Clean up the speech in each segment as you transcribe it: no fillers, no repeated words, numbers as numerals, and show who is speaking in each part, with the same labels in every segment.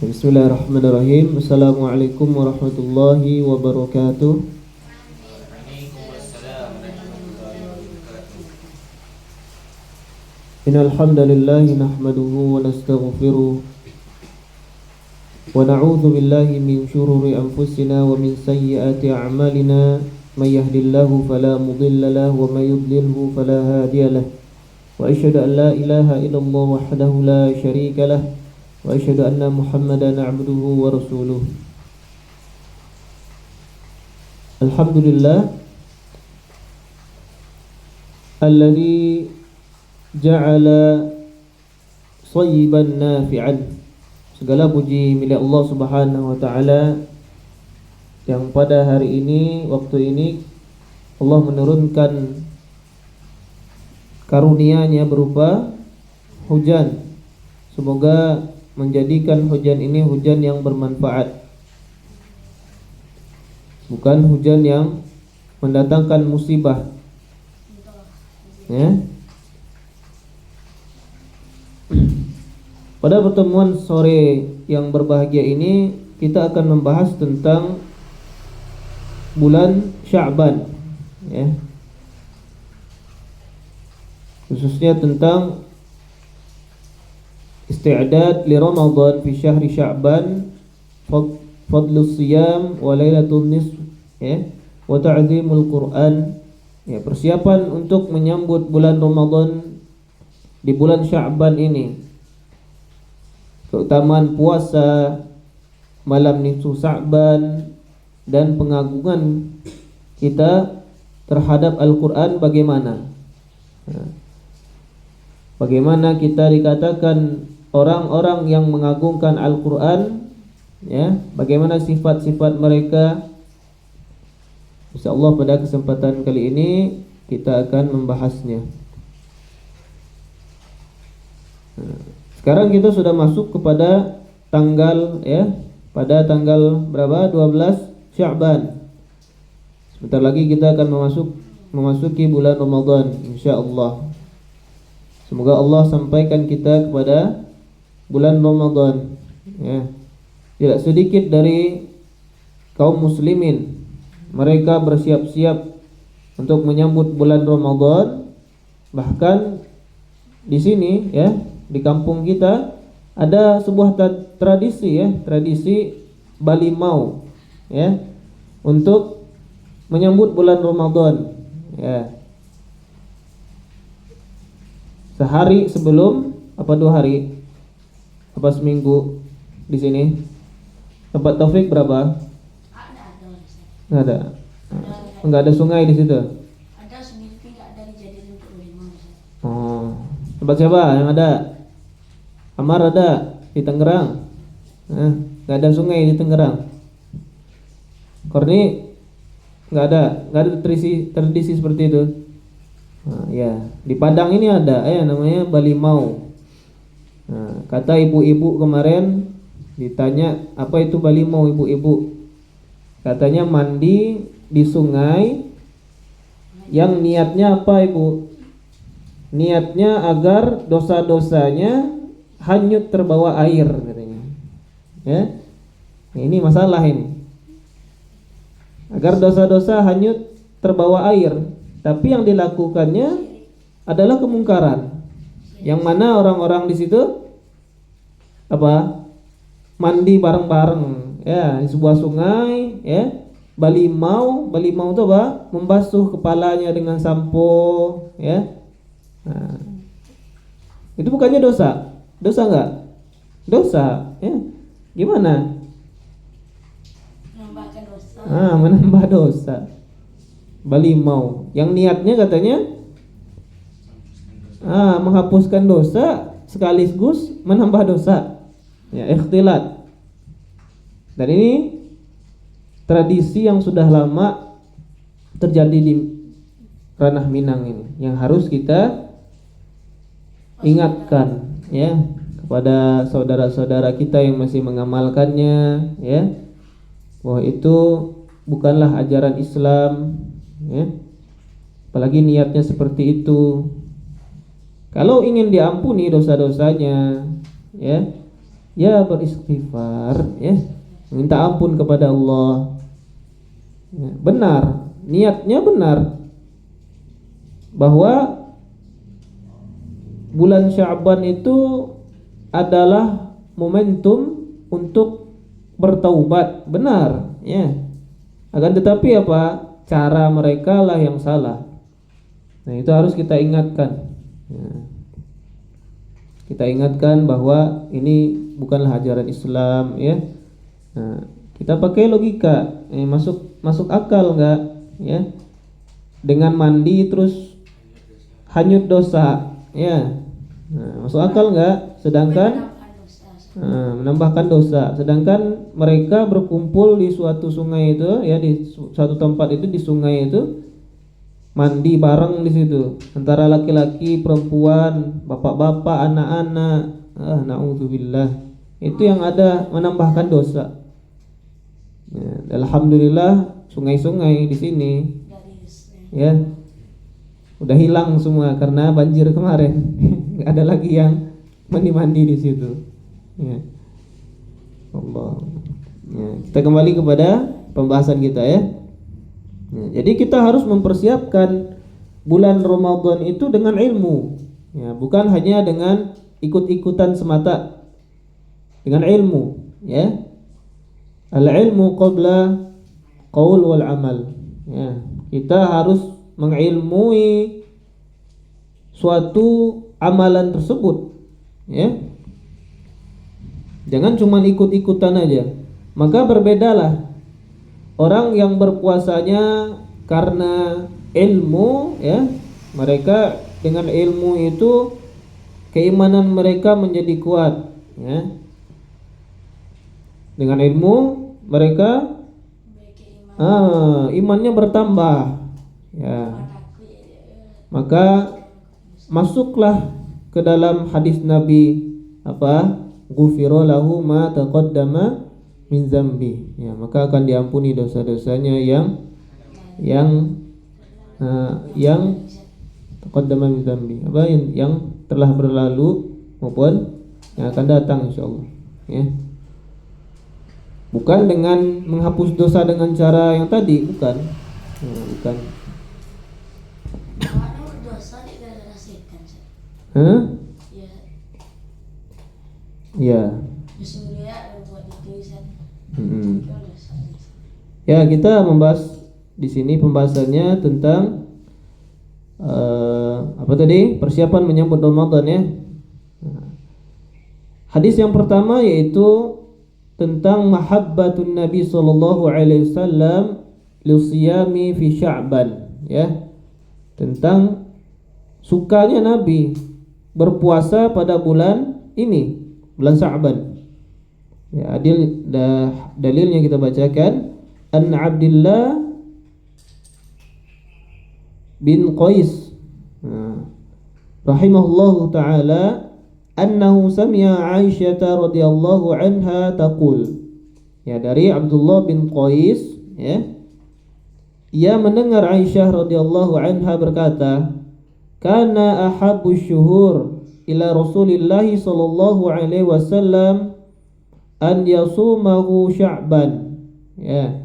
Speaker 1: Bismillahirrahmanirrahim. Assalamualaikum warahmatullahi wabarakatuh. Innal hamdalillah nahmaduhu wa nastaghfiruh wa na'udzu billahi min shururi anfusina wa min sayyiati a'malina. May yahdihillahu fala mudilla lahu wa may yudlilhu fala hadiya lahu. Wa asyhadu an la ilaha illallah wahdahu la syarika lahu wa asyhadu anna Muhammadan 'abduhu wa rasuluh. Alhamdulillah alladzi ja'ala shayyiban nafi'an. Segala puji milik Allah Subhanahu wa taala yang pada hari ini, waktu ini Allah menurunkan karunia-Nya berupa hujan. Semoga menjadikan hujan ini hujan yang bermanfaat, bukan hujan yang mendatangkan musibah. Ya. Pada pertemuan sore yang berbahagia ini kita akan membahas tentang bulan Sya'ban, ya. Khususnya tentang isti'dad li Ramadan fi syahri Sya'ban, fadlus siyam wa lailatul nisf, ya, wa ta'zimul Qur'an. Ya, persiapan untuk menyambut bulan Ramadan di bulan Sya'ban ini. Keutamaan puasa malam nisfu Sya'ban dan pengagungan kita terhadap Al-Qur'an bagaimana? Bagaimana kita dikatakan orang-orang yang mengagungkan Al-Qur'an, ya, bagaimana sifat-sifat mereka. Insyaallah pada kesempatan kali ini kita akan membahasnya. Sekarang kita sudah masuk kepada tanggal, ya, pada tanggal berapa? 12 Sya'ban. Sebentar lagi kita akan memasuki bulan Ramadan insyaallah. Semoga Allah sampaikan kita kepada bulan Ramadan, ya. Tidak sedikit dari kaum muslimin mereka bersiap-siap untuk menyambut bulan Ramadan. Bahkan di sini, ya, di kampung kita ada sebuah tradisi, ya, tradisi balimau, ya, untuk menyambut bulan Ramadan, ya. Sehari sebelum, apa 2 hari, apa seminggu di sini. Tempat Taufik berapa? Nggak ada. Nggak ada sungai di situ.
Speaker 2: Ada sendiri, tidak ada dijadikan untuk limau.
Speaker 1: Oh, tempat siapa yang ada? Amar ada di Tangerang. Nggak ada sungai di Tangerang. Korni nggak ada tradisi seperti itu. Ya, di Padang ini ada, namanya balimau. Kata ibu-ibu kemarin ditanya apa itu balimau, ibu-ibu katanya mandi di sungai yang niatnya apa, ibu? Niatnya agar dosa-dosanya hanyut terbawa air, katanya. Ya, ini masalah ini. Agar dosa-dosa hanyut terbawa air. Tapi yang dilakukannya adalah kemungkaran. Yang mana orang-orang di situ apa? Mandi bareng-bareng, ya, di sebuah sungai, ya. Balimau itu apa? Membasuh kepalanya dengan sampo, ya. Nah, itu bukannya dosa? Dosa enggak? Dosa, ya. Gimana?
Speaker 2: Menambahkan dosa.
Speaker 1: Menambah dosa. Balimau yang niatnya katanya menghapuskan dosa sekaligus menambah dosa, ya, ikhtilat. Dan ini tradisi yang sudah lama terjadi di ranah Minang ini, yang harus kita ingatkan, ya, kepada saudara-saudara kita yang masih mengamalkannya, ya, bahwa itu bukanlah ajaran Islam, ya. Apalagi niatnya seperti itu. Kalau ingin diampuni dosa-dosanya, ya, ya beristighfar, ya, minta ampun kepada Allah. Ya, benar, niatnya benar bahwa bulan Sya'ban itu adalah momentum untuk bertaubat, benar, ya. Akan tetapi apa? Cara mereka lah yang salah. Nah, itu harus kita ingatkan. Ya. Kita ingatkan bahwa ini bukanlah ajaran Islam, ya. Nah, kita pakai logika, masuk akal enggak, ya? Dengan mandi terus hanyut dosa, ya. Nah, masuk akal enggak? Sedangkan menambahkan dosa. Sedangkan mereka berkumpul di suatu sungai itu, ya, di suatu tempat itu, di sungai itu, mandi bareng di situ antara laki-laki, perempuan, bapak-bapak, anak-anak. Naudzubillah. Itu yang ada menambahkan dosa. Ya, alhamdulillah sungai-sungai di sini, ya, udah hilang semua karena banjir kemarin. Nggak ada lagi yang mandi-mandi di situ. Ya. Allah. Ya, kita kembali kepada pembahasan kita, ya. Ya, jadi kita harus mempersiapkan bulan Ramadan itu dengan ilmu, ya, bukan hanya dengan ikut-ikutan semata, dengan ilmu, ya. Al-ilmu qabla qaul wal amal. Ya, kita harus mengilmui suatu amalan tersebut, ya. Jangan cuma ikut-ikutan aja. Maka berbedalah orang yang berpuasanya karena ilmu, ya. Mereka dengan ilmu itu keimanan mereka menjadi kuat, ya. Dengan ilmu mereka imannya bertambah, ya. Maka masuklah ke dalam hadis Nabi apa? Ghufira lahu ma taqaddama min zambi, ya, maka akan diampuni dosa-dosanya yang taqaddama min zambi, apa yang telah berlalu maupun yang akan datang insyaallah, ya. Bukan dengan menghapus dosa dengan cara yang tadi, bukan. Ya, bukan. Hah? Ya. Ya, kita membahas di sini pembahasannya tentang apa tadi? Persiapan menyambut Ramadan, ya. Hadis yang pertama yaitu tentang mahabbatun Nabi sallallahu alaihi wasallam lisiyami fi Sya'ban, ya. Tentang sukanya Nabi berpuasa pada bulan ini, bulan Sya'ban. Ya, dalilnya kita bacakan. An Abdullah bin Qais rahimahullahu taala annahu sami'a Aisyah radhiyallahu anha taqul. Ya, dari Abdullah bin Qais, ya. Ia mendengar Aisyah radhiyallahu anha berkata, "Kana ahabbu syuhur ila Rasulillah sallallahu alaihi wasallam an yasumahu Sya'ban." Ya.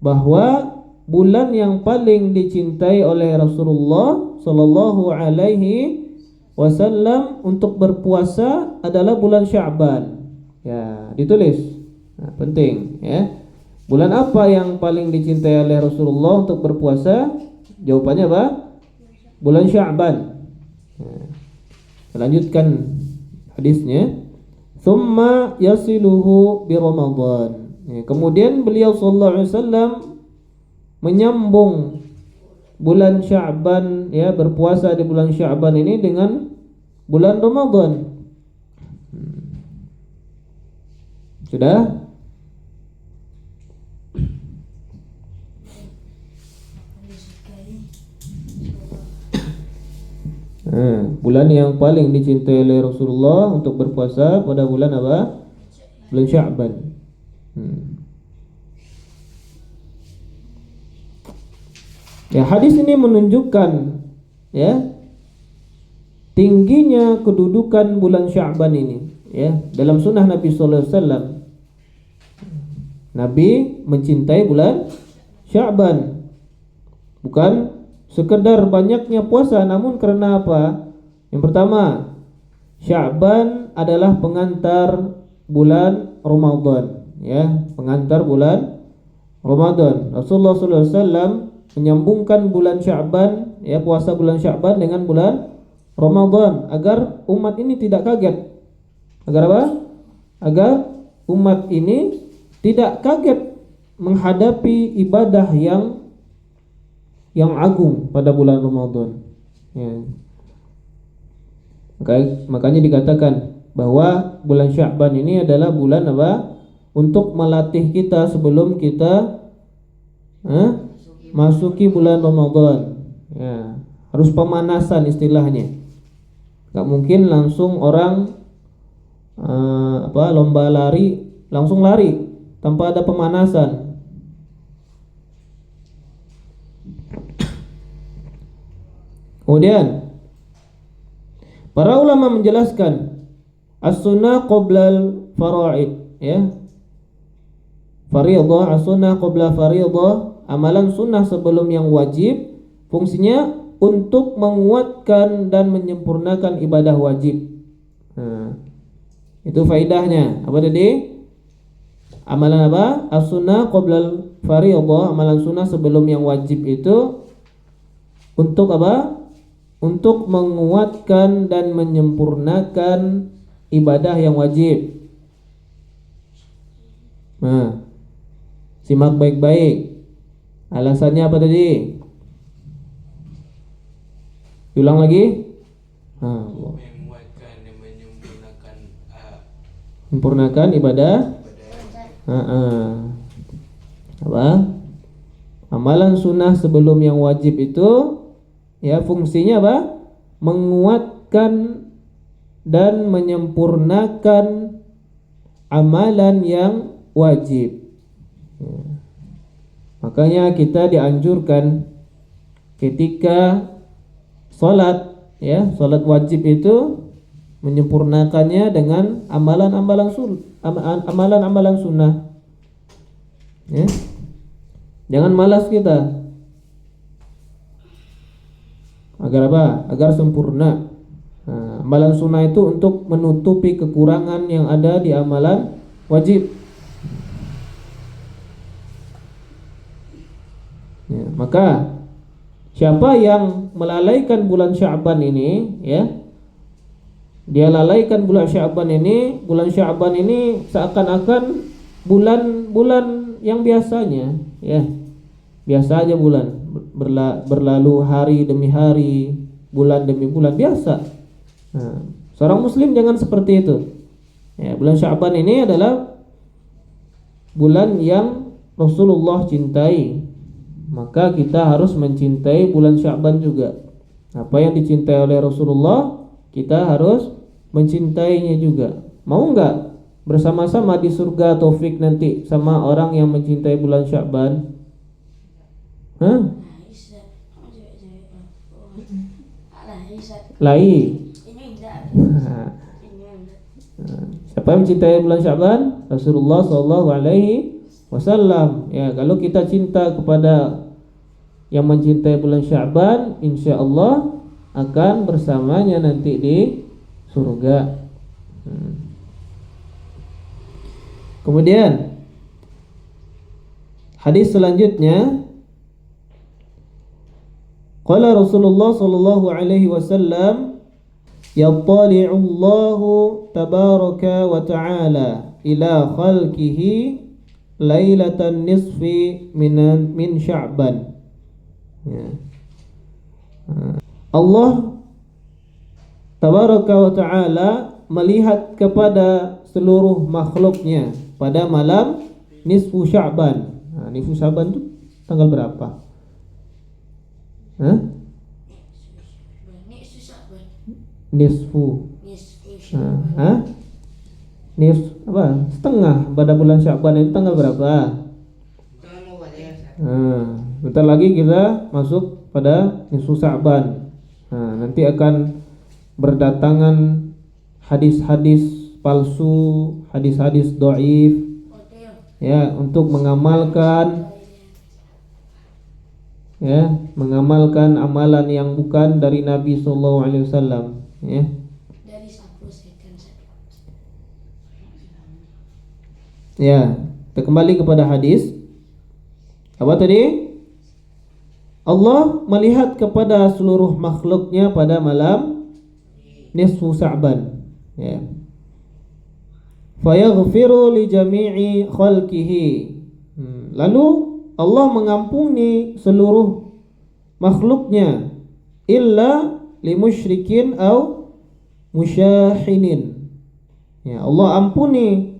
Speaker 1: Bahwa bulan yang paling dicintai oleh Rasulullah sallallahu alaihi wasallam untuk berpuasa adalah bulan Sya'ban. Ya, ditulis. Nah, penting, ya. Bulan apa yang paling dicintai oleh Rasulullah untuk berpuasa? Jawabannya apa? Bulan Sya'ban. Ya. Lanjutkan hadisnya. Thumma yasiluhu bi Ramadan. Ya, kemudian beliau sallallahu alaihi wasallam menyambung bulan Sya'ban, ya, berpuasa di bulan Sya'ban ini dengan bulan Ramadan. Sudah? Bulan yang paling dicintai oleh Rasulullah untuk berpuasa pada bulan apa? Bulan Sya'ban. Ya, hadis ini menunjukkan, ya, tingginya kedudukan bulan Sya'ban ini, ya, dalam sunnah Nabi sallallahu alaihi wasallam, Nabi mencintai bulan Sya'ban. Bukan sekedar banyaknya puasa, namun karena apa? Yang pertama, Sya'ban adalah pengantar bulan Ramadan, ya, pengantar bulan Ramadan. Rasulullah sallallahu alaihi wasallam menyambungkan bulan Sya'ban, ya, puasa bulan Sya'ban dengan bulan Ramadan agar umat ini tidak kaget. Agar apa? Agar umat ini tidak kaget menghadapi ibadah yang agung pada bulan Ramadan. Ya. Makanya dikatakan bahwa bulan Sya'ban ini adalah bulan apa? Untuk melatih kita sebelum kita masuki bulan Ramadan. Ya, harus pemanasan istilahnya. Gak mungkin langsung orang lomba lari langsung lari tanpa ada pemanasan. Kemudian para ulama menjelaskan as-sunnah qoblal fara'id, ya. Fariidhah, as-sunnah qobla fariidhah, amalan sunnah sebelum yang wajib, fungsinya untuk menguatkan dan menyempurnakan ibadah wajib. Nah, itu faedahnya. Apa tadi? Amalan apa? As-sunnah qoblal fariidhah, amalan sunnah sebelum yang wajib itu untuk apa? Untuk menguatkan dan menyempurnakan ibadah yang wajib. Nah, simak baik-baik. Alasannya apa tadi? Ulang lagi.
Speaker 3: Menguatkan dan
Speaker 1: menyempurnakan ibadah. Apa? Amalan sunnah sebelum yang wajib itu, ya, fungsinya apa? Menguatkan dan menyempurnakan amalan yang wajib. Ya. Makanya kita dianjurkan ketika salat, ya, salat wajib itu menyempurnakannya dengan amalan-amalan sunnah. Ya. Jangan malas kita. Agar apa? Agar sempurna. Nah, amalan sunnah itu untuk menutupi kekurangan yang ada di amalan wajib. Ya, maka siapa yang melalaikan bulan Sya'ban ini, ya, dia lalaikan bulan Sya'ban ini. Bulan Sya'ban ini seakan-akan bulan-bulan yang biasanya, ya, biasa aja bulan, berlalu hari demi hari, bulan demi bulan, biasa. Nah, seorang muslim jangan seperti itu. Ya, bulan Sya'ban ini adalah bulan yang Rasulullah cintai. Maka kita harus mencintai bulan Sya'ban juga. Apa yang dicintai oleh Rasulullah, kita harus mencintainya juga. Mau enggak bersama-sama di surga taufik nanti sama orang yang mencintai bulan Sya'ban? Lai. Siapa yang mencintai bulan Sya'ban? Rasulullah sallallahu alaihi wasallam. Ya, kalau kita cinta kepada yang mencintai bulan Sya'ban, insyaallah akan bersamanya nanti di surga. Kemudian hadis selanjutnya, qala Rasulullah sallallahu alaihi wasallam, yattali'u Allahu tabaraka wa ta'ala ila khalqihi lailatan nisfi min Sya'ban. Ya. Allah tabaraka wa ta'ala melihat kepada seluruh makhluknya pada malam nisfu Sya'ban. Nah, nisfu Sya'ban itu tanggal berapa? Nisfu. Apa? Setengah pada bulan Sya'ban itu tanggal berapa? Bentar lagi kita masuk pada nisfu Sya'ban. Nanti akan berdatangan hadis-hadis palsu, hadis-hadis dhaif, ya, untuk mengamalkan amalan yang bukan dari Nabi sallallahu alaihi wasallam, ya.
Speaker 2: Dari sapu setan.
Speaker 1: Ya, kita kembali kepada hadis. Apa tadi? Allah melihat kepada seluruh makhluknya pada malam nisfu Sya'ban, ya. Fayaghfiru li jami'i khalqihi. Lalu Allah mengampuni seluruh makhluknya illa li musyrikin au musyahinin. Ya, Allah ampuni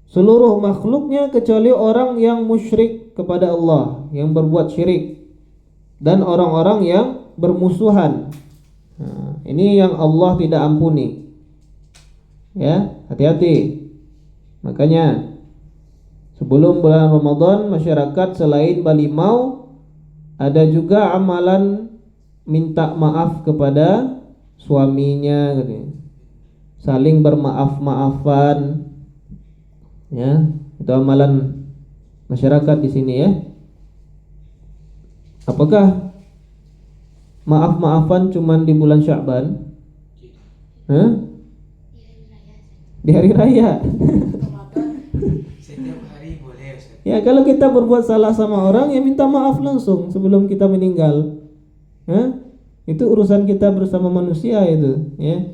Speaker 1: seluruh makhluknya kecuali orang yang musyrik kepada Allah, yang berbuat syirik, dan orang-orang yang bermusuhan. Nah, ini yang Allah tidak ampuni. Ya, hati-hati. Makanya sebelum bulan Ramadan, masyarakat selain balimau, ada juga amalan minta maaf kepada suaminya, katanya. Saling bermaaf-maafan. Ya, itu amalan masyarakat di sini, ya. Apakah maaf-maafan cuman di bulan Sya'ban? Di hari raya.
Speaker 3: Setiap hari boleh, Ustaz.
Speaker 1: Ya, kalau kita berbuat salah sama orang, ya minta maaf langsung sebelum kita meninggal. Itu urusan kita bersama manusia itu, ya.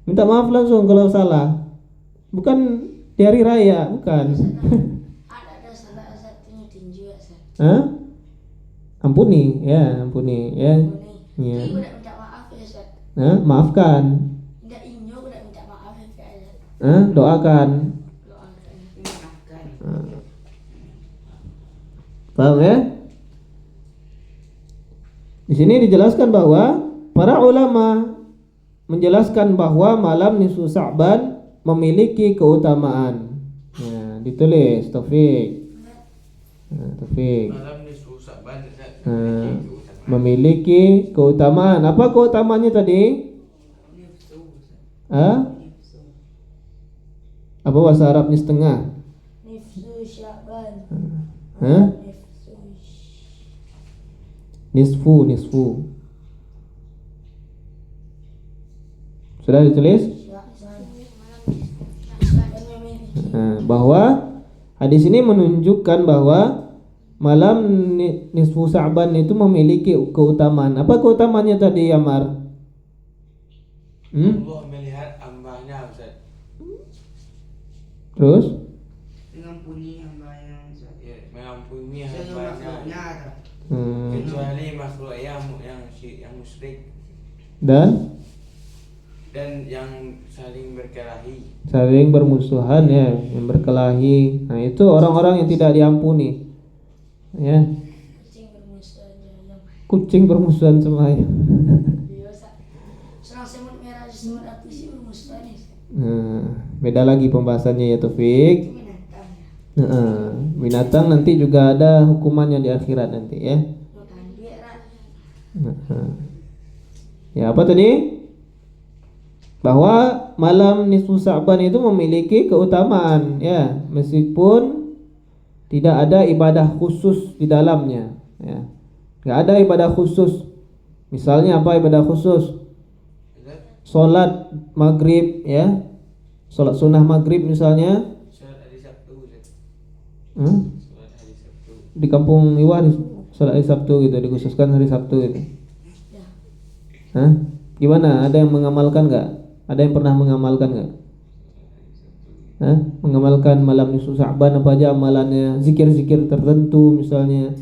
Speaker 1: Minta maaf langsung kalau salah. Bukan di hari raya, bukan.
Speaker 2: Ada salah satunya tinju ya, Ustaz.
Speaker 1: Ampuni, ya.
Speaker 2: Boleh.
Speaker 1: Ya.
Speaker 2: Jadi udah minta maaf ya, Ustaz.
Speaker 1: Maafkan.
Speaker 2: Enggak inyo udah minta maaf ya, Ustaz.
Speaker 1: Doakan.
Speaker 2: Doakan.
Speaker 1: Paham, ya? Di sini dijelaskan bahwa para ulama menjelaskan bahwa malam nisfu Sya'ban memiliki keutamaan. Ya, ditulis Taufik. Taufik.
Speaker 3: Malam nisfu Sya'ban, Ustaz.
Speaker 1: Memiliki keutamaan. Apa keutamaannya tadi? Apa bahasa Arabnya setengah?
Speaker 2: Nifsu Sya'ban.
Speaker 1: Nisfu. Sudah ditulis? Bahwa hadis ini menunjukkan bahwa malam nisfu Sya'ban itu memiliki keutamaan. Apa keutamaannya tadi, Amar?
Speaker 3: Allah melihat hambanya, Ustaz.
Speaker 1: Terus?
Speaker 4: Mengampuni hambanya, Ustaz.
Speaker 3: Ya, mengampuni
Speaker 4: Semua
Speaker 3: hambanya.
Speaker 4: makhluknya.
Speaker 3: Kecuali makhluk yang musyrik
Speaker 1: Dan
Speaker 3: yang saling berkelahi.
Speaker 1: saling bermusuhan, ya, yang berkelahi. Nah, itu orang-orang yang tidak diampuni. Ya,
Speaker 2: Kucing bermusuhan yang
Speaker 1: kucing bermusuhan semuanya.
Speaker 2: biasa. Serang semut merah semut api sih bermusuhan ya, Ustaz.
Speaker 1: Beda lagi pembahasannya, ya, Taufik.
Speaker 2: Itu binatang.
Speaker 1: Binatang nanti juga ada hukumannya di akhirat nanti, ya.
Speaker 2: Makan dia, Rat.
Speaker 1: Ya, apa tadi? Bahwa malam nisfu Sya'ban itu memiliki keutamaan, ya, meskipun tidak ada ibadah khusus di dalamnya, ya. Enggak ada ibadah khusus. Misalnya apa ibadah khusus? Salat maghrib, ya. Salat sunnah maghrib misalnya.
Speaker 3: Salat hari Sabtu, Ustaz. Salat hari Sabtu.
Speaker 1: Di kampung Iwan salat hari Sabtu gitu, dikhususkan hari Sabtu gitu.
Speaker 2: Ya.
Speaker 1: Gimana? Ada yang mengamalkan enggak? Ada yang pernah mengamalkan enggak? Mengamalkan malam nisfu Sya'ban apa aja amalannya? Zikir-zikir tertentu misalnya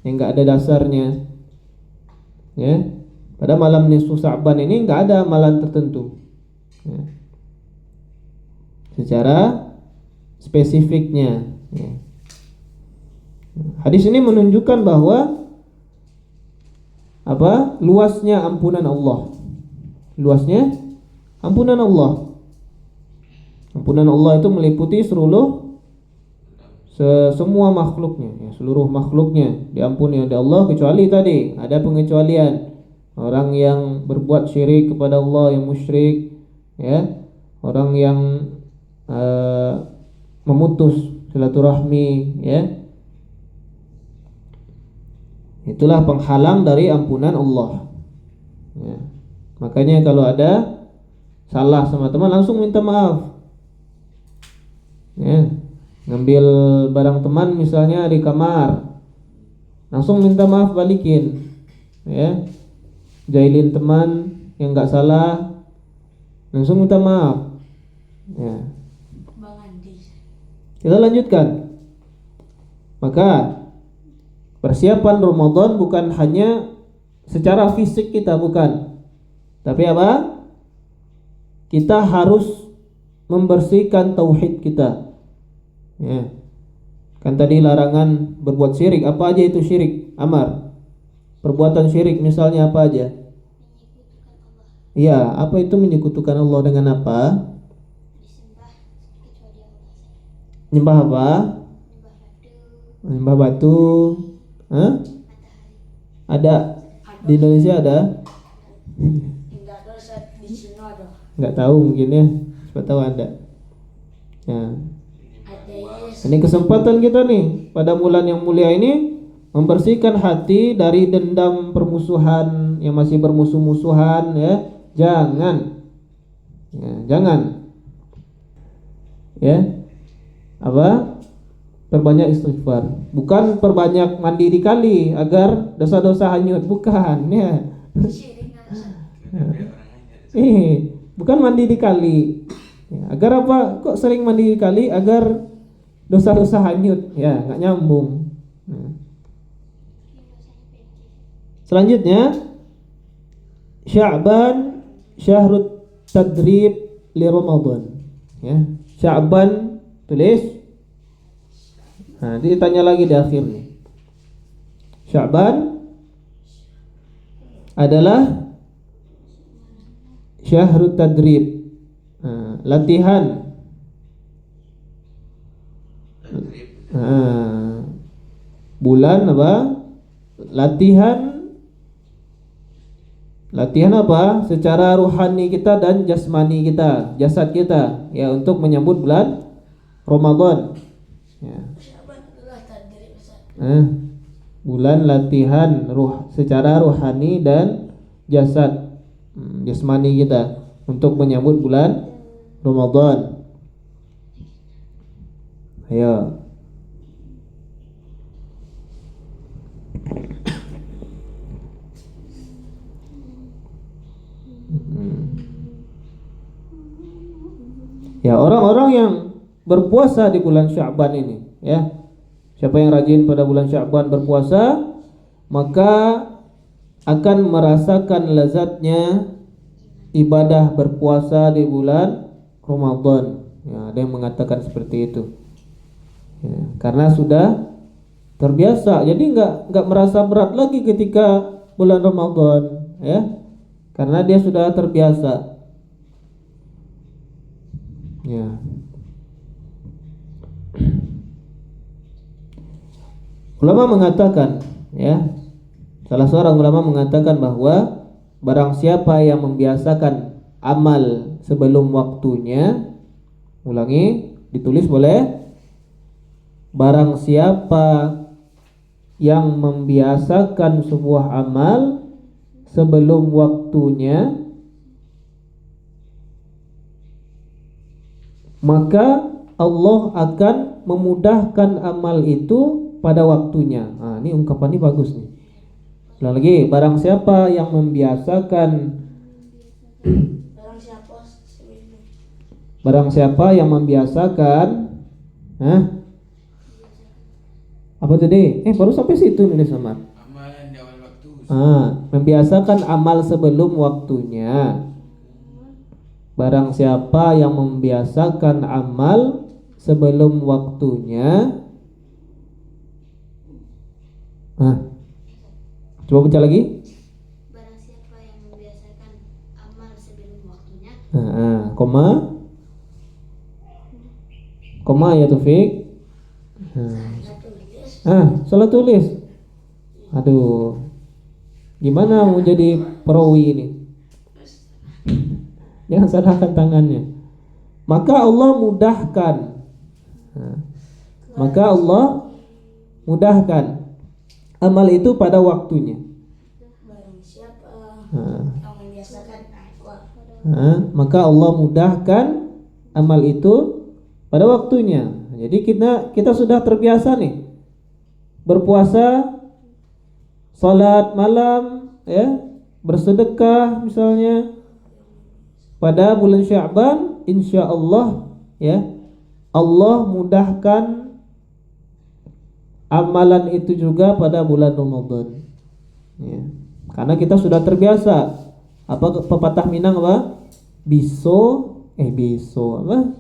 Speaker 1: yang enggak ada dasarnya. Ya. Pada malam nisfu Sya'ban ini enggak ada amalan tertentu. Ya. Secara spesifiknya, ya. Hadis ini menunjukkan bahwa luasnya ampunan Allah. Luasnya ampunan Allah. Ampunan Allah itu meliputi semua makhluknya, ya, seluruh makhluknya diampuni oleh Allah, kecuali tadi ada pengecualian. Orang yang berbuat syirik kepada Allah, yang musyrik, ya. orang yang memutus silaturahmi, ya. Itulah penghalang dari ampunan Allah. Ya. Makanya kalau ada salah sama teman langsung minta maaf. Ya. Ngambil barang teman misalnya di kamar, langsung minta maaf balikin. Ya. Jahilin teman yang nggak salah, langsung minta maaf. Ya.
Speaker 2: Bang Andi.
Speaker 1: Kita lanjutkan. Maka persiapan Ramadan bukan hanya secara fisik kita, bukan. Tapi apa? Kita harus membersihkan tauhid kita. Ya. Kan tadi larangan berbuat syirik. Apa aja itu syirik? Amar. Perbuatan syirik misalnya apa aja? Iya, apa itu menyekutukan Allah dengan apa? Nyembah apa? Nyembah batu. Hah? Ada di Indonesia ada?
Speaker 2: Enggak ada saat di Cina ada.
Speaker 1: Nggak tahu mungkin ya. Siapa tahu ada. Ya.
Speaker 2: Ateis.
Speaker 1: Ini kesempatan kita nih pada bulan yang mulia ini membersihkan hati dari dendam permusuhan yang masih bermusuh-musuhan, ya. Jangan. Ya, jangan. Ya. Apa? Perbanyak istighfar. Bukan perbanyak mandi di kali agar dosa-dosa hanyut, bukan, ya.
Speaker 2: Syirik nggak ada.
Speaker 1: Bukan mandi di kali. Ya, agar apa? Kok sering mandi di kali? Agar dosa-dosa hanyut. Ya, nggak nyambung. Nah. Selanjutnya, Sya'ban syahrut tadrib li Ramadan. Ya, Sya'ban tulis. Nah, ditanya lagi di akhir nih. Sya'ban adalah syahrut tadrib, latihan. Bulan apa? Latihan apa? Secara ruhani kita dan jasmani kita, jasad kita, ya, untuk menyambut bulan Ramadan. Ya.
Speaker 2: Syaban adalah tadrib, Ustaz.
Speaker 1: Bulan latihan secara ruhani dan jasad, jasmani kita untuk menyambut bulan Ramadan. Ayo. Ya, orang-orang yang berpuasa di bulan Sya'ban ini, ya. Siapa yang rajin pada bulan Sya'ban berpuasa, maka akan merasakan lezatnya ibadah berpuasa di bulan Ramadan. Ya, ada yang mengatakan seperti itu. Ya, karena sudah terbiasa, jadi nggak merasa berat lagi ketika bulan Ramadan, ya. Karena dia sudah terbiasa. Ya. Ulama mengatakan, ya, salah seorang ulama mengatakan bahwa barang siapa yang membiasakan amal sebelum waktunya, ulangi, ditulis boleh. Barang siapa yang membiasakan sebuah amal sebelum waktunya, maka Allah akan memudahkan amal itu pada waktunya. Nah, ini ungkapan ini bagus nih. Ulang lagi, barang siapa yang membiasakan barang siapa yang membiasakan, apa tadi? Baru sampai situ nulis sama.
Speaker 3: Amalan di awal waktu.
Speaker 1: Membiasakan amal sebelum waktunya. Barang siapa yang membiasakan amal sebelum waktunya. Coba baca lagi.
Speaker 5: Barang siapa yang membiasakan amal sebelum waktunya.
Speaker 1: Koma ya Taufik. Salah tulis. Aduh. Gimana mau jadi perawi ini? Jangan salahkan tangannya. maka Allah mudahkan. Nah, maka Allah mudahkan amal itu pada waktunya.
Speaker 2: Barang siapa
Speaker 1: Nah,
Speaker 2: yang membiasakan wah,
Speaker 1: maka Allah mudahkan amal itu pada waktunya. Jadi kita sudah terbiasa nih berpuasa, salat malam, ya, bersedekah misalnya pada bulan Sya'ban, insya Allah, ya, Allah mudahkan amalan itu juga pada bulan Ramadan. Ya. Karena kita sudah terbiasa. Apa pepatah Minang apa? Biso apa?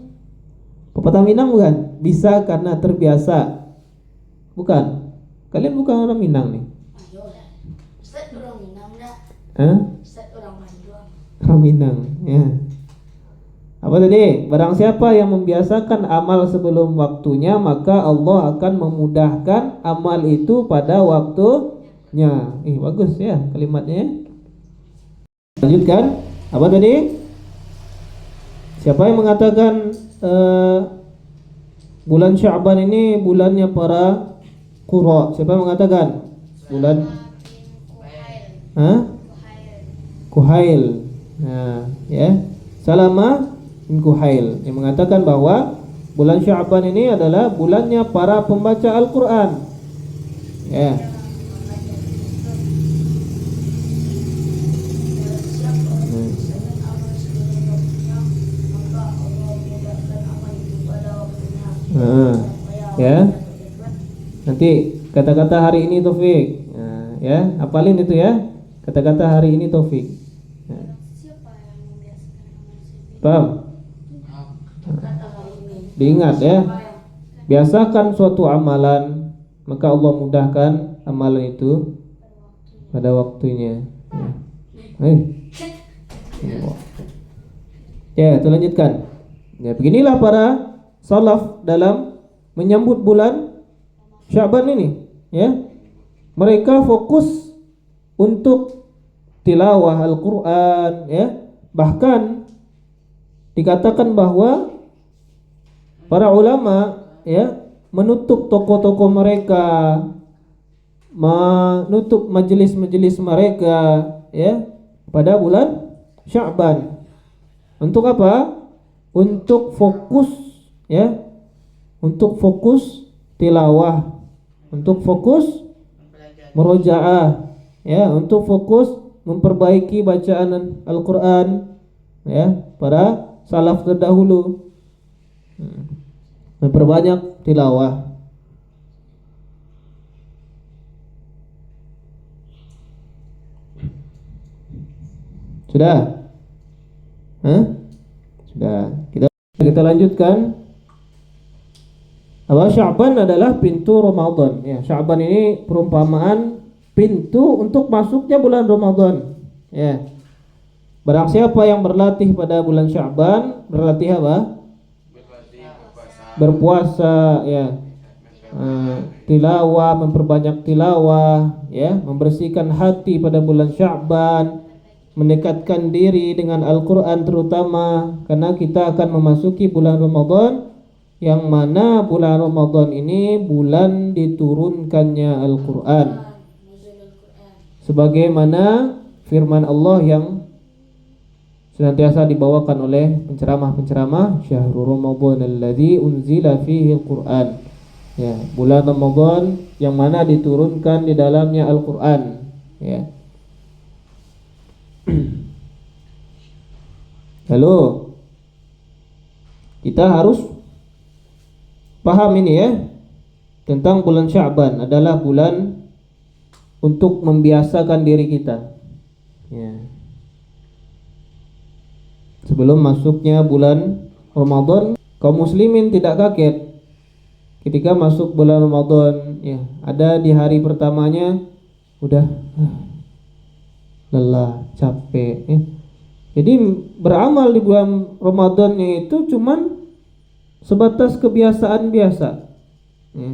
Speaker 1: Pepatah Minang bukan? Bisa karena terbiasa. Bukan. Kalian bukan orang Minang nih.
Speaker 2: ayo dah. Ustaz orang Minang dah.
Speaker 1: Hah?
Speaker 2: Ustaz orang Bandung.
Speaker 1: Orang Minang, ya. Apa tadi? Barang siapa yang membiasakan amal sebelum waktunya, maka Allah akan memudahkan amal itu pada waktunya. Bagus ya kalimatnya. Lanjutkan. Apa tadi? Siapa yang mengatakan bulan Sya'ban ini bulannya para qurra? Siapa yang mengatakan? Bulan Kuhail. Nah, ya. Salama bin Kuhail yang mengatakan bahwa bulan Sya'ban ini adalah bulannya para pembaca Al-Qur'an. Ya. Ya. Nanti kata-kata hari ini Taufik. Nah, ya, hafalin itu ya. Kata-kata hari ini Taufik. Nah.
Speaker 5: Siapa yang membiasakan amal sebelum
Speaker 1: Paham?
Speaker 2: Kata hari ini.
Speaker 1: Diingat ya. Biasakan suatu amalan, maka Allah mudahkan amalan itu pada waktunya. Ya, kita lanjutkan. Ya, beginilah para salaf dalam menyambut bulan Sya'ban ini, ya. Mereka fokus untuk tilawah Al-Qur'an, ya. Bahkan dikatakan bahwa para ulama, ya, menutup toko-toko mereka, menutup majelis-majelis mereka, ya, pada bulan Sya'ban. Untuk apa? Untuk fokus, ya, untuk fokus tilawah, untuk fokus murojaah, ya, untuk fokus memperbaiki bacaan Al-Qur'an, ya, para salaf terdahulu. Memperbanyak tilawah. Sudah? Sudah. Kita lanjutkan. Bahwa Sya'ban adalah pintu Ramadan. Ya, Sya'ban ini perumpamaan pintu untuk masuknya bulan Ramadan. Ya. Barang siapa yang berlatih pada bulan Sya'ban, berlatih apa? Berpuasa, ya. Tilawah, memperbanyak tilawah, ya, membersihkan hati pada bulan Sya'ban, mendekatkan diri dengan Al-Qur'an terutama, karena kita akan memasuki bulan Ramadan, yang mana bulan Ramadan ini bulan diturunkannya Al-Qur'an. Sebagaimana firman Allah yang senantiasa dibawakan oleh penceramah-penceramah, syahrul Ramadan alladzi unzila fihi Al-Qur'an. Ya, bulan Ramadan yang mana diturunkan di dalamnya Al-Qur'an, ya. Lalu kita harus paham ini, ya, tentang bulan Sya'ban adalah bulan untuk membiasakan diri kita, ya. Sebelum masuknya bulan Ramadan, kaum muslimin tidak kaget ketika masuk bulan Ramadan, ya. Ada di hari pertamanya udah lelah, capek, ya. Jadi beramal di bulan Ramadannya itu cuman sebatas kebiasaan biasa, ya.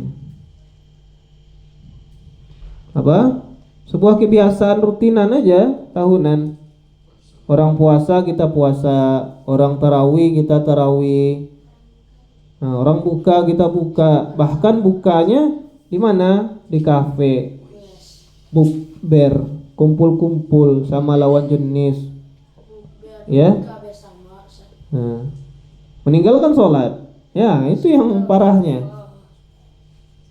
Speaker 1: Apa? Sebuah kebiasaan rutinan aja tahunan. Orang puasa kita puasa, orang tarawih kita tarawih. Nah, orang buka kita buka. Bahkan bukanya di mana? Di kafe, bukber, kumpul-kumpul sama lawan jenis. Ya.
Speaker 2: Buka bersama.
Speaker 1: Nah, meninggalkan sholat. Ya, itu yang parahnya.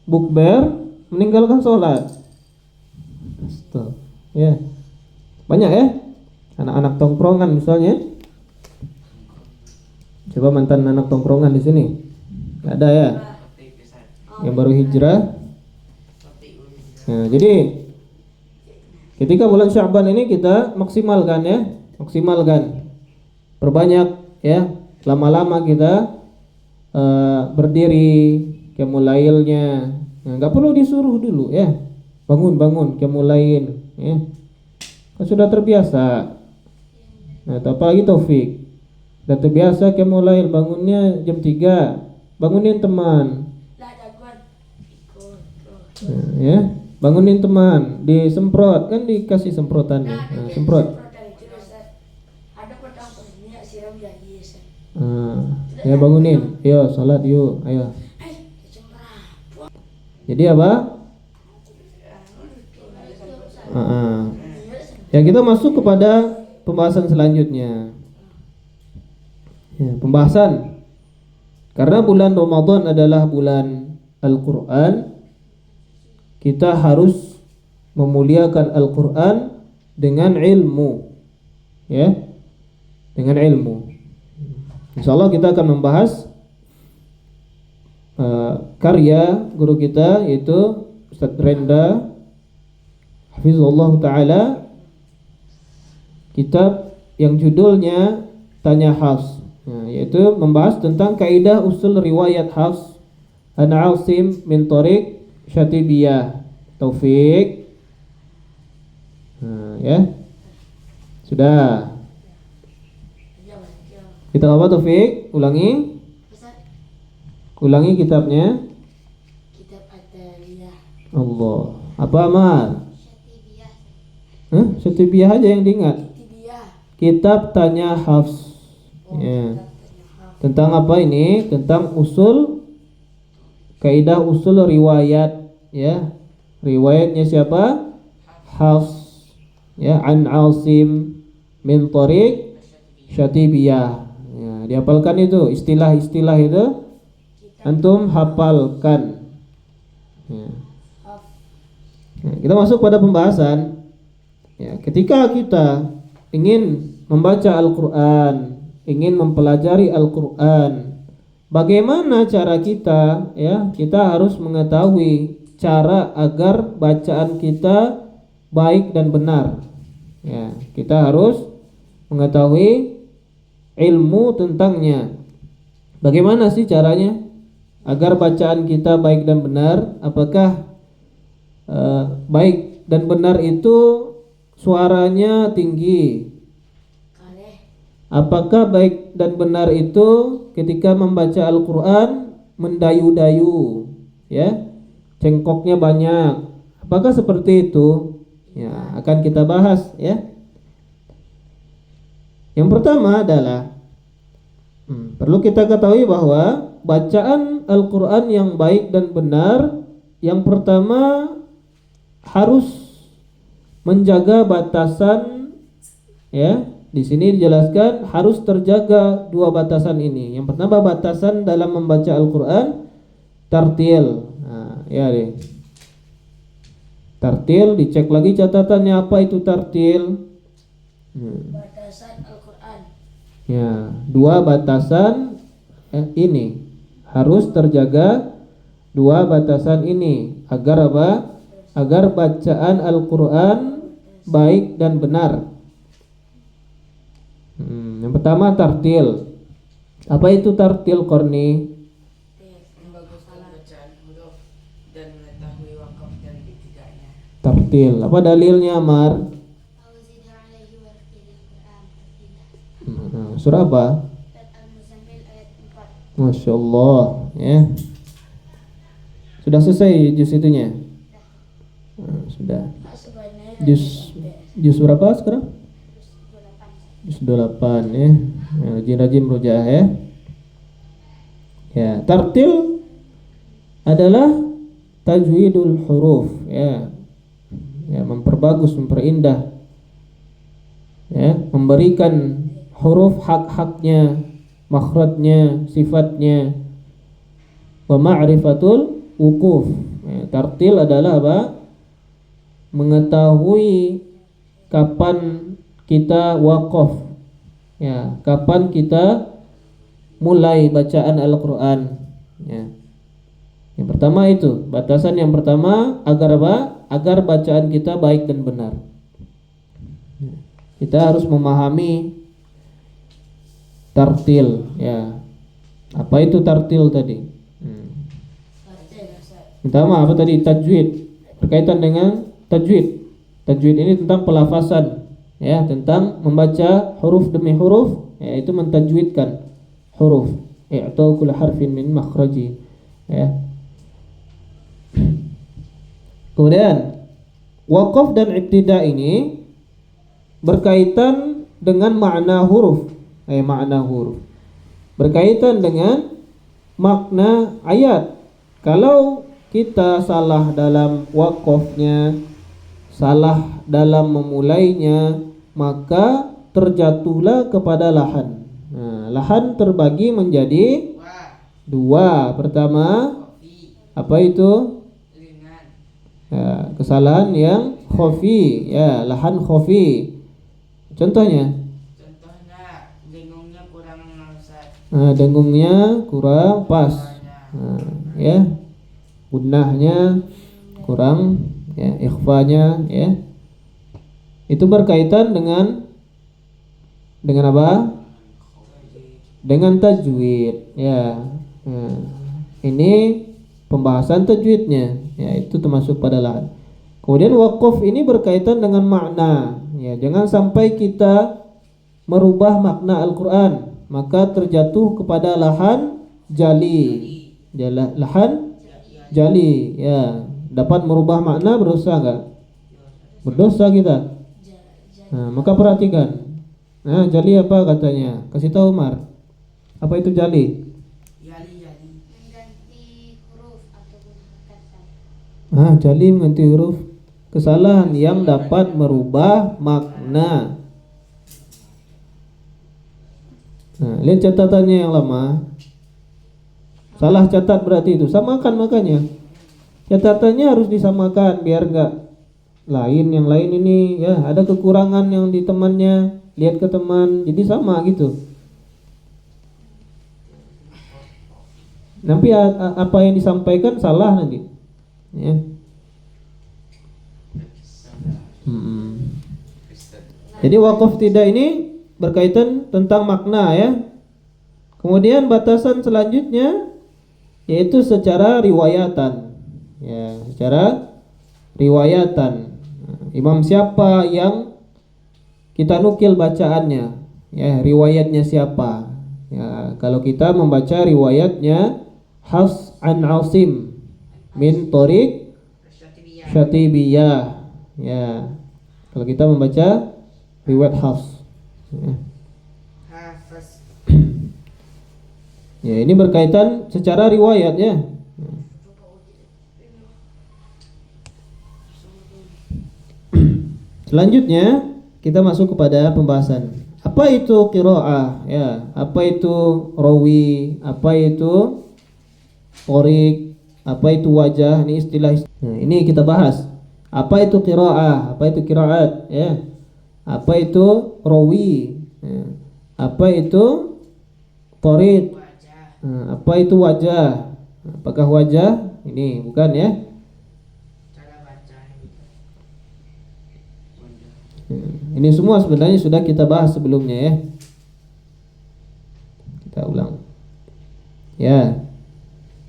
Speaker 1: Bukber, meninggalkan sholat. Tuh, ya. Banyak ya. Anak-anak tongkrongan misalnya. Coba mantan anak tongkrongan di sini. Gak ada ya? Yang baru hijrah. Nah, jadi ketika bulan Sya'ban ini kita maksimalkan ya, maksimalkan. Perbanyak ya, lama-lama kita berdiri qiyamulailnya. Nah, nggak perlu disuruh dulu ya. Bangun qiyamulail ya. Kan sudah terbiasa. Nah, apalagi Taufik. Sudah terbiasa qiyamulail, bangunnya jam 3. Bangunin teman.
Speaker 2: Lah jagoan. Ikut.
Speaker 1: Nah, ya. Bangunin teman, disemprot, kan dikasih semprotannya. Nah, semprot.
Speaker 2: Ada petang minyak siram lagi Ustaz.
Speaker 1: Ya bangunin. Ayo salat yuk, ayo.
Speaker 2: Kecemplung.
Speaker 1: Jadi apa? Ya, kita masuk kepada pembahasan selanjutnya. Ya, pembahasan. Karena bulan Ramadan adalah bulan Al-Qur'an, kita harus memuliakan Al-Qur'an dengan ilmu. Ya. Dengan ilmu. Insyaallah kita akan membahas karya guru kita yaitu Ustaz Renda Hafizullah Ta'ala, kitab yang judulnya Tanya Hafs, yaitu membahas tentang kaidah usul riwayat Hafs an Asim min Tariq Syatibiyah. Taufik. Ya. Sudah. Kita apa Taufik? Ulangi.
Speaker 2: Ustaz,
Speaker 1: Ulangi kitabnya.
Speaker 2: kitab At-Taliyah.
Speaker 1: Allah. Apa Amar?
Speaker 5: Syatibiyah.
Speaker 1: Syatibiyah aja yang diingat.
Speaker 2: Tibiyah.
Speaker 1: Kitab Tanya Hafs. Ya. Tentang apa ini? Tentang usul, kaidah usul riwayat, ya. Riwayatnya siapa? Hafs. Ya, an Asim min Tariq Syatibiyah. Ya, dihafalkan itu, istilah-istilah itu antum hafalkan. Ya. Nah, kita masuk pada pembahasan. Ya, ketika kita ingin membaca Al-Qur'an, ingin mempelajari Al-Qur'an, bagaimana cara kita? Ya, kita harus mengetahui cara agar bacaan kita baik dan benar. Ya, kita harus mengetahui ilmu tentangnya. Bagaimana sih caranya agar bacaan kita baik dan benar? Apakah baik dan benar itu suaranya tinggi? Apakah baik dan benar itu ketika membaca Al-Qur'an mendayu-dayu, ya, cengkoknya banyak? Apakah seperti itu? Ya, akan kita bahas ya. Yang pertama adalah perlu kita ketahui bahwa bacaan Al-Qur'an yang baik dan benar, yang pertama harus menjaga batasan, ya. Di sini dijelaskan harus terjaga dua batasan ini. Yang pertama batasan dalam membaca Al-Qur'an, tartil. Nah, ya deh. Tartil, dicek lagi catatannya apa itu tartil.
Speaker 2: Batasan Al-Quran.
Speaker 1: Ya, dua batasan ini harus terjaga, dua batasan ini agar apa? Agar bacaan Al-Qur'an baik dan benar. Yang pertama tartil. Apa itu tartil, Korni?
Speaker 4: Membaguskan bacaan huruf dan mengetahui wakaf dan ibtida'nya.
Speaker 1: Tartil. Apa dalilnya, Amar?
Speaker 5: Awzid alaihi wa rattilil Qur'an tartila.
Speaker 1: Surah apa?
Speaker 5: Surat Al-Muzammil ayat 4.
Speaker 1: Masya Allah, ya. Sudah selesai juz itunya? Sudah.
Speaker 2: Sebenarnya
Speaker 1: Juz berapa sekarang? juz 8 ya. Rajin-rajin murojaah ya. Ya, tartil adalah tajwidul huruf ya. Ya, memperbagus, memperindah. Ya, memberikan huruf hak-haknya, makhrajnya, sifatnya. Wa ma'rifatul wuquf. Ya, tartil adalah apa? Mengetahui kapan kita waqaf. Ya, kapan kita mulai bacaan Al-Qur'an. Ya. Yang pertama itu, batasan yang pertama agar apa? Agar bacaan kita baik dan benar. Kita harus memahami tartil ya. Apa itu tartil tadi? Pertama apa tadi? Tajwid. Berkaitan dengan tajwid. Tajwid ini tentang pelafasan ya, tentang membaca huruf demi huruf, yaitu mentajwidkan huruf. I'tau kulli harfin min makhraji ya. Kemudian waqaf dan ibtida ini berkaitan dengan makna huruf. Makna huruf berkaitan dengan makna ayat. Kalau kita salah dalam waqafnya, salah dalam memulainya, maka terjatuhlah kepada lahan. Nah, lahan terbagi menjadi dua. Pertama, apa itu? Ya, kesalahan yang khafi ya, lahan khafi. Contohnya
Speaker 4: dengungnya kurang Ustaz.
Speaker 1: Dengungnya kurang pas. Ya, gunnahnya kurang ya, ikhfanya ya. Itu berkaitan dengan apa? Dengan tajwid ya. Nah, ini pembahasan tajwidnya ya, itu termasuk pada lahan. Kemudian waqaf ini berkaitan dengan makna ya, jangan sampai kita merubah makna Al-Qur'an maka terjatuh kepada lahan jali. Lahan jali ya, dapat merubah makna, berdosa enggak? Berdosa kita. Nah, maka perhatikan. Nah, jali apa katanya? Kasih tahu Umar. Apa itu jali?
Speaker 5: Mengganti huruf ataupun kata.
Speaker 1: Jali mengganti huruf, kesalahan yang dapat merubah makna. Nah, lihat catatannya yang lama. Salah catat berarti itu. Samakan makanya. Catatannya harus disamakan biar enggak lain, yang lain ini ya ada kekurangan yang di temannya, lihat ke teman, jadi sama gitu. Nanti apa yang disampaikan salah nanti. Ya. Jadi waqaf tidak ini berkaitan tentang makna ya. Kemudian batasan selanjutnya yaitu secara riwayatan. Ya, secara riwayatan. Imam siapa yang kita nukil bacaannya? Ya, riwayatnya siapa? Ya, kalau kita membaca riwayatnya Hafs an Asim min Tariq Syatibiyah. Ya. Kalau kita membaca riwayat Hafs. Ya. Ya, ini berkaitan secara riwayat ya. Selanjutnya kita masuk kepada pembahasan. Apa itu qiraah ya? Apa itu rawi? Apa itu tariq? Apa itu wajah? Ini istilah. Nah, ini kita bahas. Apa itu qiraah? Apa itu qiraat ya? Apa itu rawi? Ya. Apa itu tariq? Nah, apa itu wajah? Apakah wajah? Ini bukan ya? Ini semua sebenarnya sudah kita bahas sebelumnya ya. Kita ulang. Ya.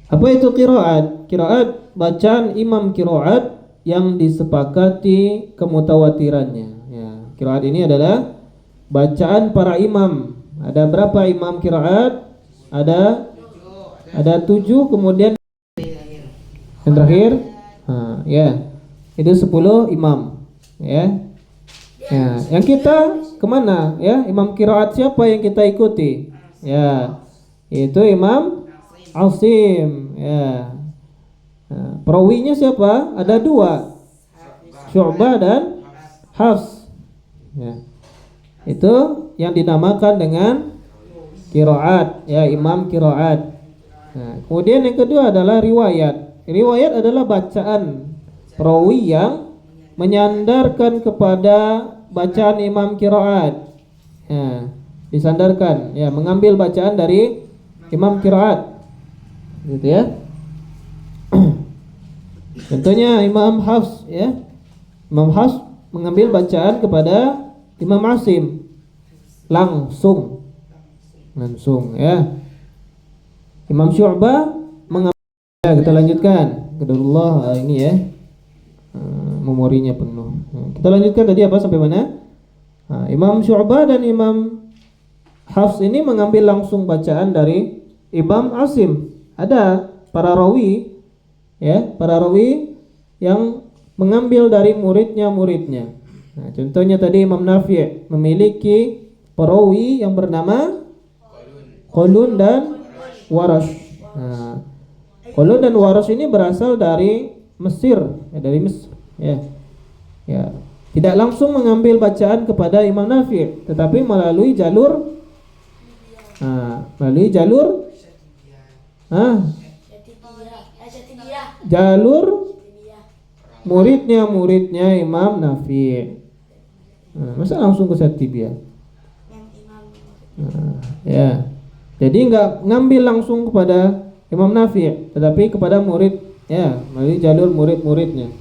Speaker 1: Apa itu qiraat? Qiraat bacaan imam qiraat yang disepakati kemutawatirannya. Ya, qiraat ini adalah bacaan para imam. Ada berapa imam qiraat? Ada 7, kemudian yang terakhir ya. Itu 10 imam ya. Ya, yang kita kemana ya? Imam qiraat siapa yang kita ikuti? Ya, itu Imam Asim ya. Nah, perawinya siapa? Ada dua, Syu'bah dan Hafs ya. Itu yang dinamakan dengan qiraat ya, imam qiraat. Nah, kemudian yang kedua adalah riwayat. Riwayat adalah bacaan perawi yang menyandarkan kepada bacaan imam qiraat ya, disandarkan ya, mengambil bacaan dari imam qiraat gitu ya. Contohnya Imam Hafs ya. Imam Hafs mengambil bacaan kepada Imam Asim langsung ya. Imam Syu'bah mengambil ya, kita lanjutkan. Qadarullah ini ya. Memorinya penuh. Kita lanjutkan tadi apa sampai mana? Imam Syu'bah dan Imam Hafs ini mengambil langsung bacaan dari Imam Asim. Ada para rawi ya, para rawi yang mengambil dari muridnya. Nah, contohnya tadi Imam Nafi' memiliki perawi yang bernama Qalun dan Warash. Nah, Qalun dan Warash ini berasal dari Mesir, ya, dari Mesir ya. Ya, tidak langsung mengambil bacaan kepada Imam Nafi', tetapi melalui jalur jalur muridnya Imam Nafi'. Masa langsung ke Syatibiyah? Ya. Jadi enggak ngambil langsung kepada Imam Nafi', tetapi kepada murid ya, melalui jalur murid-muridnya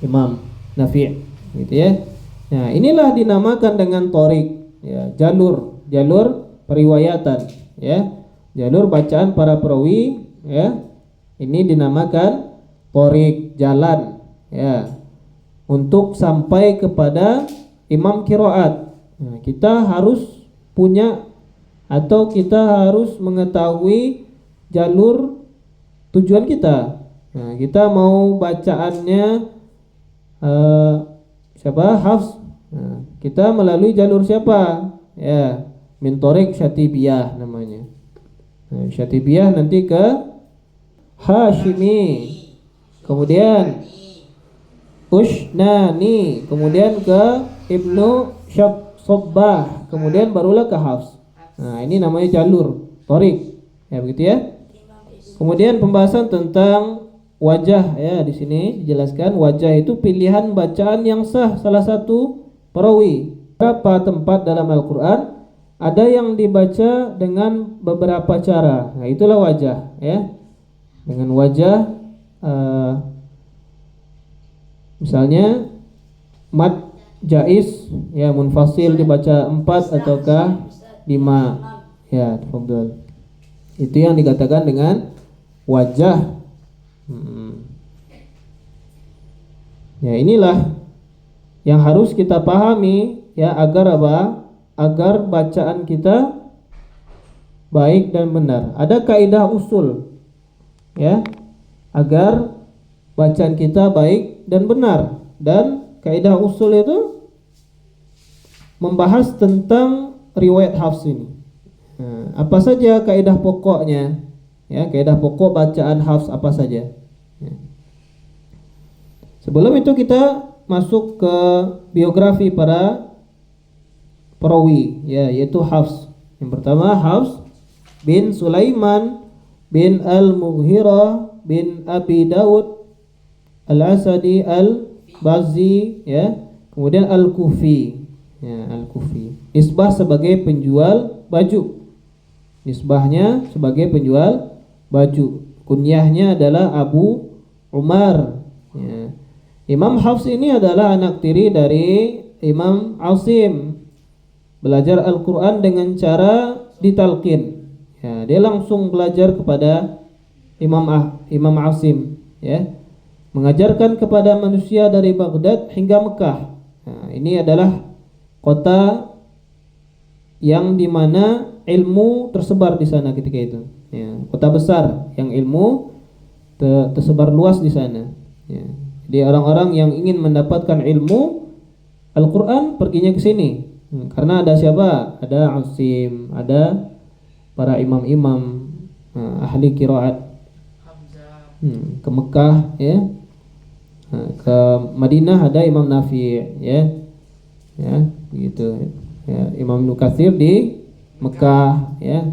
Speaker 1: Imam Nafi', gitu ya. Nah, inilah dinamakan dengan thoriq ya, jalur periwayatan ya. Jalur bacaan para perawi ya. Ini dinamakan thoriq, jalan ya, untuk sampai kepada imam qiraat. Nah, kita harus punya atau kita harus mengetahui jalur tujuan kita. Nah, kita mau bacaannya siapa? Hafs. Nah, kita melalui jalur siapa? Ya, min thoriq Syatibiyah namanya. Nah, Syatibiyah nanti ke Hashimi, kemudian Usnani, kemudian ke Ibnu Sabbah, kemudian barulah ke Hafs. Nah, ini namanya jalur thoriq ya, begitu ya. Kemudian pembahasan tentang wajah ya, di sini dijelaskan wajah itu pilihan bacaan yang sah salah satu perawi. Beberapa tempat dalam Al-Qur'an ada yang dibaca dengan beberapa cara. Nah, itulah wajah ya. Dengan wajah misalnya mad jaiz ya, munfasil dibaca 4 ataukah 5 ya, tafadhol. Itu yang dikatakan dengan wajah. Ya, inilah yang harus kita pahami ya, agar apa? Agar bacaan kita baik dan benar. Ada kaidah usul ya, agar bacaan kita baik dan benar. Dan kaidah usul itu membahas tentang riwayat Hafs ini. Nah, apa saja kaidah pokoknya ya, kaidah pokok bacaan Hafs apa saja ya. Sebelum itu kita masuk ke biografi para perawi ya, yaitu Hafs. Yang pertama Hafs bin Sulaiman bin Al-Mughirah bin Abi Daud Al-Asadi Al-Bazi ya, kemudian Al-Kufi ya, Al-Kufi. Nisbah sebagai penjual baju. Nisbahnya sebagai penjual baju. Kunyahnya adalah Abu Umar ya. Imam Hafs ini adalah anak tiri dari Imam Asim. Belajar Al-Quran dengan cara ditalqin ya, dia langsung belajar kepada Imam Asim ya, mengajarkan kepada manusia dari Baghdad hingga Mekah. Nah, ini adalah kota yang dimana ilmu tersebar di sana ketika itu ya, kota besar yang ilmu tersebar luas di sana ya. Jadi orang-orang yang ingin mendapatkan ilmu Al-Quran perginya ke sini. Karena ada siapa? Ada Asim, ada para imam-imam ahli qiraat
Speaker 4: Hamzah.
Speaker 1: ke Mekah ya. Ke Madinah ada Imam Nafi' ya. Ya, begitu. Ya, Imam Ibnu Katsir di Mekah ya.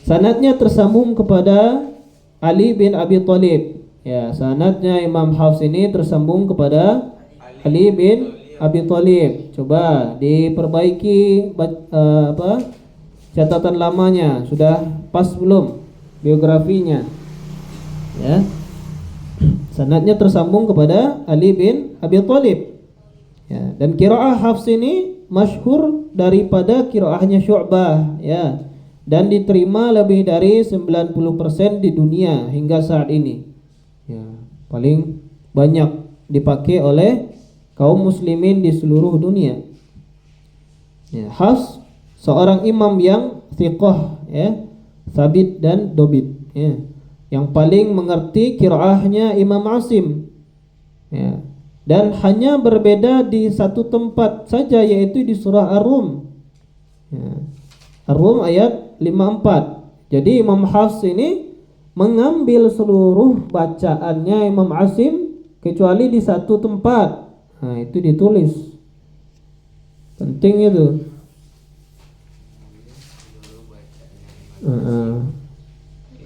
Speaker 1: Sanadnya tersambung kepada Ali bin Abi Thalib. Ya, sanadnya Imam Hafs ini tersambung kepada Ali bin Abi Thalib. Coba diperbaiki catatan lamanya, sudah pas belum biografinya? Ya. Sanadnya tersambung kepada Ali bin Abi Thalib. Ya, dan qiraah Hafs ini masyhur daripada qiraahnya Syu'bah ya. Dan diterima lebih dari 90% di dunia hingga saat ini. Ya, paling banyak dipakai oleh kaum muslimin di seluruh dunia. Ya, Hafs seorang imam yang thiqah ya, sabit dan dobit ya. Yang paling mengerti qiraahnya Imam Asim. Ya. Dan hanya berbeda di satu tempat saja, yaitu di surah Ar-Rum. Ya. Ar-Rum ayat 54. Jadi Imam Hafs ini mengambil seluruh bacaannya Imam Asim kecuali di satu tempat. Nah, itu ditulis. Penting itu.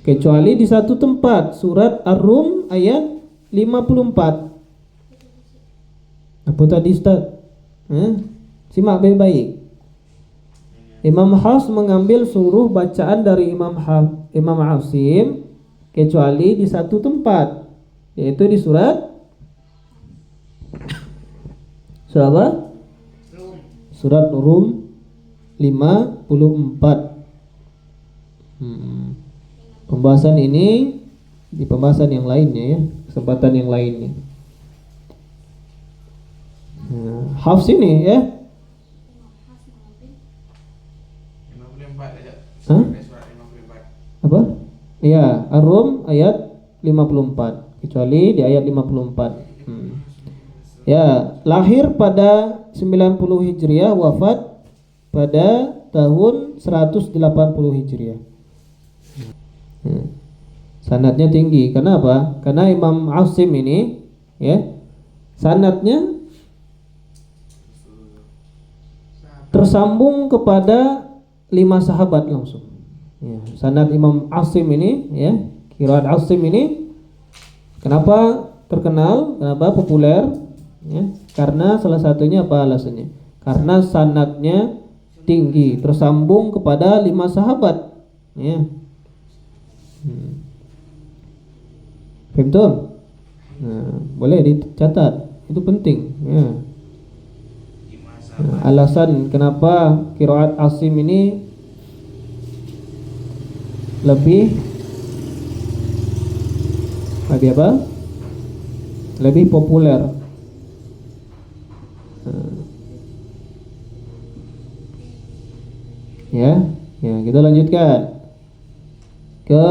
Speaker 1: Kecuali di satu tempat, surat Ar-Rum ayat 54. Apa tadi Ustaz? Simak baik-baik. Imam Hafs mengambil seluruh bacaan dari Imam Asim kecuali di satu tempat, yaitu di surat apa? Surat Rum 54. Pembahasan ini di pembahasan yang lainnya ya, kesempatan yang lainnya. Hafs ini ya.
Speaker 3: 54 aja.
Speaker 1: Hah?
Speaker 3: Surat 54.
Speaker 1: Apa? Iya, Ar-Rum ayat 54, kecuali di ayat 54. Ya, lahir pada 90 Hijriah, wafat pada tahun 180 Hijriah. Sanadnya tinggi. Karena apa? Karena Imam Asim ini ya, sanadnya tersambung kepada 5 sahabat langsung. Ya, sanad Imam Asim ini ya, qiraat Asim ini kenapa terkenal, kenapa populer? Ya, karena salah satunya apa alasannya? Karena sanadnya tinggi, tersambung kepada 5 sahabat. Ya. Betul? Nah, boleh dicatat, itu penting. Ya. Nah, alasan kenapa qiraat Asim ini lebih apa? Lebih populer. Ya, kita lanjutkan ke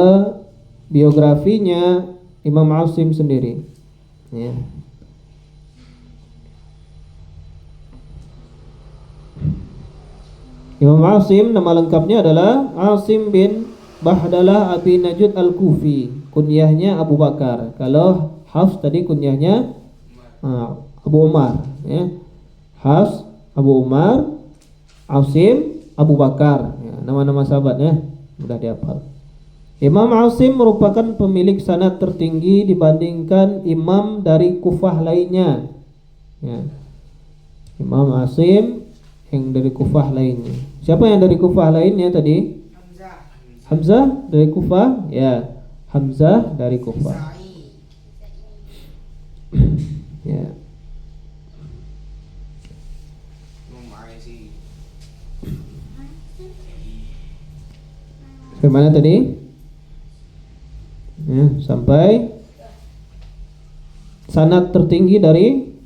Speaker 1: biografinya Imam Asim sendiri. Ya. Imam Asim nama lengkapnya adalah Asim bin Bahdalah Abi Najud Al-Kufi. Kunyahnya Abu Bakar. Kalau Hafs tadi kunyahnya Abu Umar ya. Hafs Abu Umar, Asim Abu Bakar ya, nama-nama sahabat ya, mudah dihafal. Imam Asim merupakan pemilik sanad tertinggi dibandingkan imam dari Kufah lainnya ya. Imam Asim yang dari Kufah lainnya. Siapa yang dari Kufah lainnya tadi? Hamzah dari Kufah ya. Hamzah dari Kufah. Ya. Bagaimana tadi? Ya, sampai sanad tertinggi dari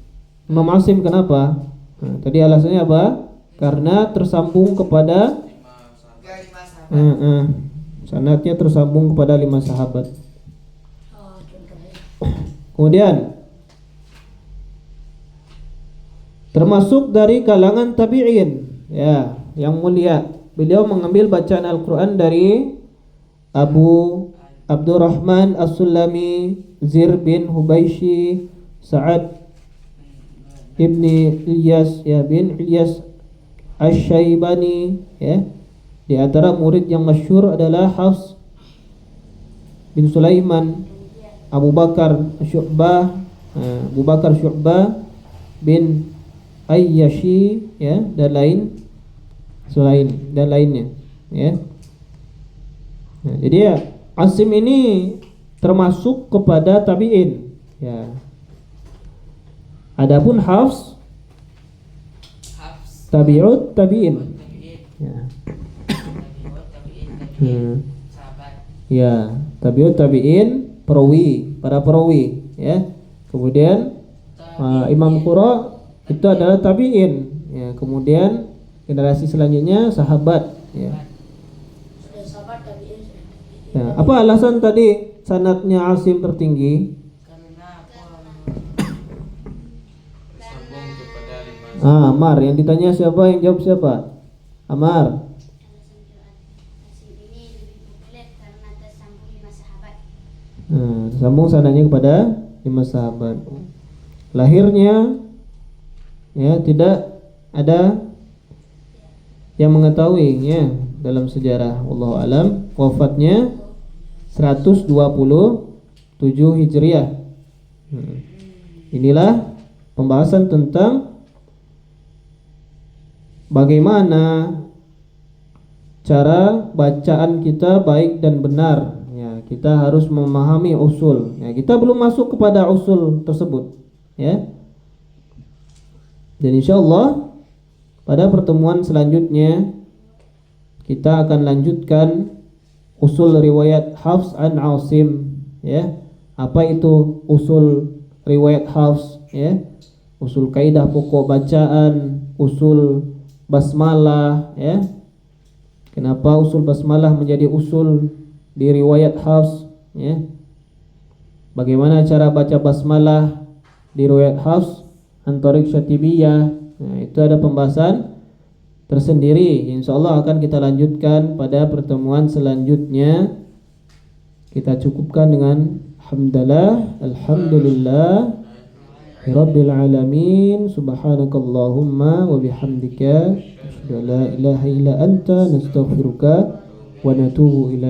Speaker 1: Imam Asim. Kenapa? Nah, tadi alasannya apa? Karena tersambung kepada sanadnya tersambung kepada 5 sahabat. Kemudian termasuk dari kalangan tabi'in, ya, yang mulia. Beliau mengambil bacaan Al-Quran dari Abu Abdurrahman As-Sulami, Zir bin Hubaishi, Sa'ad ibni Ilyas, ya, bin Ilyas Asy-Syaibani, ya. Di antara murid yang masyhur adalah Hafs bin Sulaiman, Abu Bakar Syu'bah bin Ayyashi, ya, dan lainnya, ya. Nah, jadi ya, Asim ini termasuk kepada tabi'in, ya. Adapun Hafs tabi'ut tabi'in, ya.
Speaker 4: Sahabat.
Speaker 1: Ya, tabi'ut tabi'in, para perawi, ya. Kemudian Imam Qura itu adalah tabi'in, ya. Kemudian generasi selanjutnya sahabat, ya.
Speaker 2: Sudah sahabat tapi ini sudah tabi'in.
Speaker 1: Ya, apa alasan tadi sanadnya Asim tertinggi?
Speaker 4: Karena
Speaker 3: Bersambung kepada 5
Speaker 1: Amar, yang ditanya siapa, yang jawab siapa? Amar.
Speaker 5: Alasan Quran Asim ini lebih populer karena tersambung 5 sahabat.
Speaker 1: Sambung sanadnya kepada 5 sahabat. Lahirnya, ya, tidak ada yang mengetahuinya dalam sejarah. Wallahu alam. Wafatnya 127 Hijriah. Inilah pembahasan tentang bagaimana cara bacaan kita baik dan benar. Ya, kita harus memahami usul. Ya, kita belum masuk kepada usul tersebut, ya. Dan insyaallah pada pertemuan selanjutnya kita akan lanjutkan usul riwayat Hafs an Asim, ya. Apa itu usul riwayat Hafs, ya? Usul kaidah pokok bacaan, usul basmalah, ya. Kenapa usul basmalah menjadi usul di riwayat Hafs, ya? Bagaimana cara baca basmalah di riwayat Hafs Antarik Syatibiyah. Nah, itu ada pembahasan tersendiri. Insyaallah akan kita lanjutkan pada pertemuan selanjutnya. Kita cukupkan dengan alhamdulillah rabbil alamin, subhanakallahumma wa bihamdika, asyhadu an la ilaha illa anta, nastaghfiruka wa natubu ilaik.